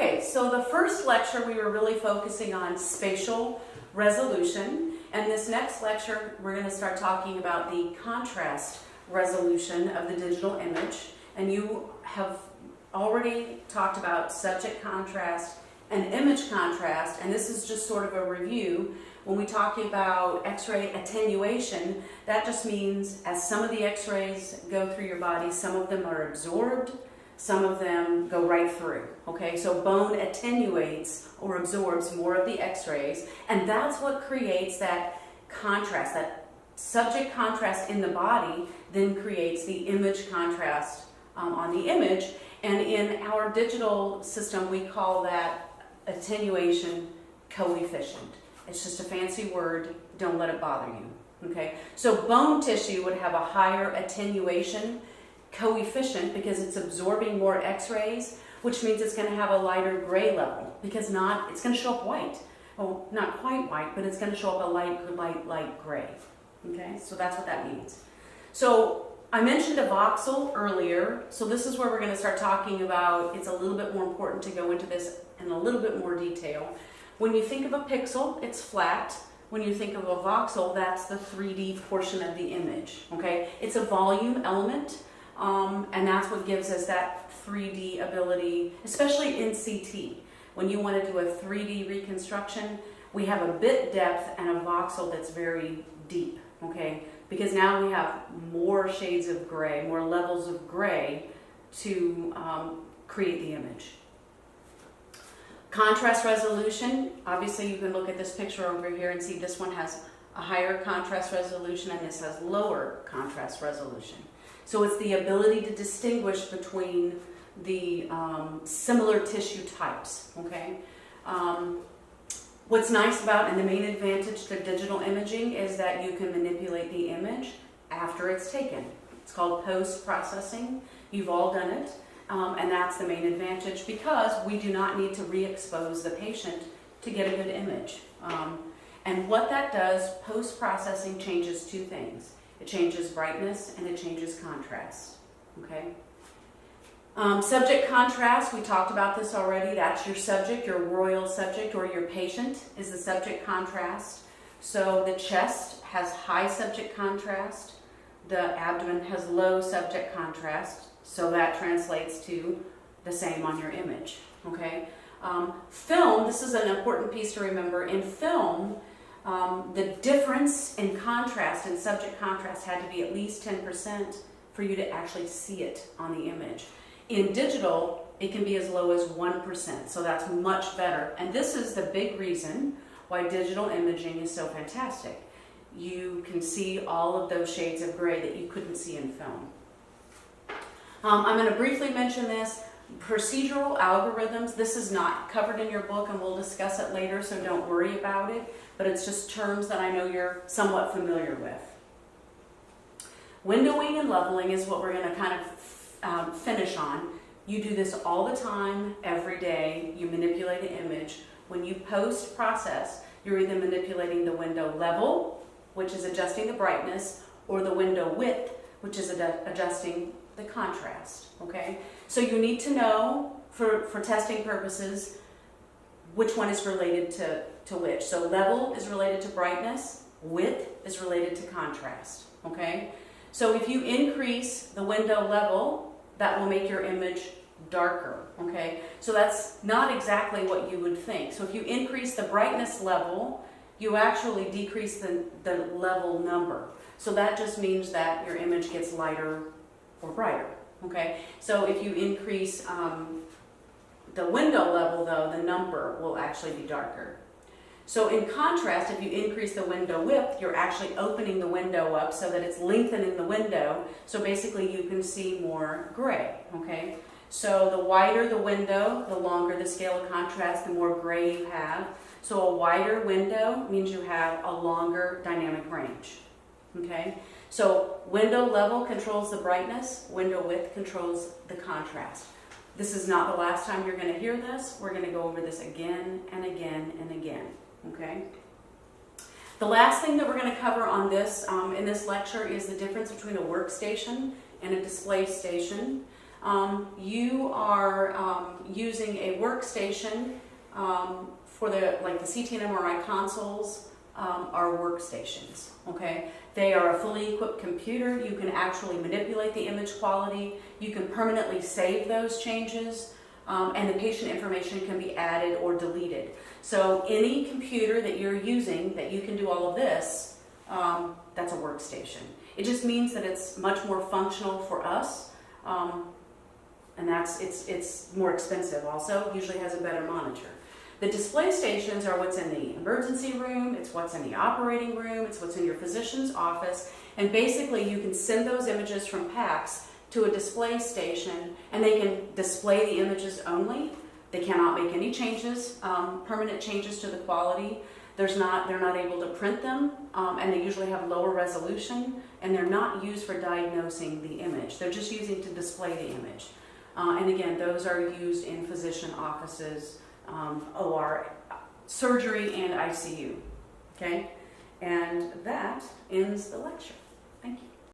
Okay, so the first lecture we were really focusing on spatial resolution, and this next lecture we're going to start talking about the contrast resolution of the digital image. And you have already talked about subject contrast and image contrast, and this is just sort of a review. When we talk about X-ray attenuation, that just means as some of the X-rays go through your body, some of them are absorbed, some of them go right through, okay? So bone attenuates or absorbs more of the X-rays, and that's what creates that contrast, that subject contrast in the body then creates the image contrast on the image. And in our digital system, we call that attenuation coefficient. It's just a fancy word. Don't let it bother you, okay? So bone tissue would have a higher attenuation coefficient because it's absorbing more X-rays, which means it's going to have a lighter gray level because it's going to show up white. Well, not quite white, but it's going to show up a light gray. Okay, so that's what that means. So I mentioned a voxel earlier, so this is where we're going to start talking about, it's a little bit more important to go into this in a little bit more detail. When you think of a pixel, it's flat. When you think of a voxel, that's the 3D portion of the image, okay? It's a volume element, and that's what gives us that 3D ability, especially in CT. When you want to do a 3D reconstruction, we have a bit depth and a voxel that's very deep, okay? Because now we have more shades of gray, more levels of gray to create the image. Contrast resolution, obviously you can look at this picture over here and see this one has a higher contrast resolution and this has lower contrast resolution. So it's the ability to distinguish between the similar tissue types, okay? What's nice about and the main advantage to digital imaging is that you can manipulate the image after it's taken. It's called post-processing. You've all done it. And that's the main advantage because we do not need to re-expose the patient to get a good image. And what that does, post-processing changes two things. It changes brightness and it changes contrast, okay? Subject contrast, we talked about this already. That's your subject, your royal subject or your patient is the subject contrast. So the chest has high subject contrast. The abdomen has low subject contrast. So that translates to the same on your image, okay? Film, this is an important piece to remember. In film, the difference in contrast and subject contrast had to be at least 10% for you to actually see it on the image. In digital, it can be as low as 1%, so that's much better. And this is the big reason why digital imaging is so fantastic. You can see all of those shades of gray that you couldn't see in film. I'm going to briefly mention this. Procedural algorithms, this is not covered in your book and we'll discuss it later, so don't worry about it, but it's just terms that I know you're somewhat familiar with. Windowing and leveling is what we're going to kind of finish on. You do this all the time, every day. You manipulate an image. When you post-process, you're either manipulating the window level, which is adjusting the brightness, or the window width, which is adjusting the contrast, okay? So you need to know, for testing purposes, which one is related to which. So level is related to brightness, width is related to contrast, okay? So if you increase the window level, that will make your image darker, okay? So that's not exactly what you would think. So if you increase the brightness level, you actually decrease the level number. So that just means that your image gets lighter or brighter, okay? So if you increase the window level though, the number will actually be darker. So in contrast, if you increase the window width, you're actually opening the window up so that it's lengthening the window. So basically you can see more gray, okay? So the wider the window, the longer the scale of contrast, the more gray you have. So a wider window means you have a longer dynamic range, okay? So window level controls the brightness, window width controls the contrast. This is not the last time you're going to hear this. We're going to go over this again and again and again, okay? The last thing that we're going to cover on this in this lecture is the difference between a workstation and a display station. You are using a workstation for the CT and MRI consoles are workstations. Okay, they are a fully equipped computer. You can actually manipulate the image quality. You can permanently save those changes, and the patient information can be added or deleted. So any computer that you're using that you can do all of this, that's a workstation. It just means that it's much more functional for us. And it's more expensive also, usually has a better monitor. The display stations are what's in the emergency room, it's what's in the operating room, it's what's in your physician's office, and basically you can send those images from PACS to a display station and they can display the images only. They cannot make any changes, permanent changes to the quality. They're not able to print them, and they usually have lower resolution, and they're not used for diagnosing the image. They're just using to display the image. And again, those are used in physician offices, OR, surgery, and ICU. Okay? And that ends the lecture. Thank you.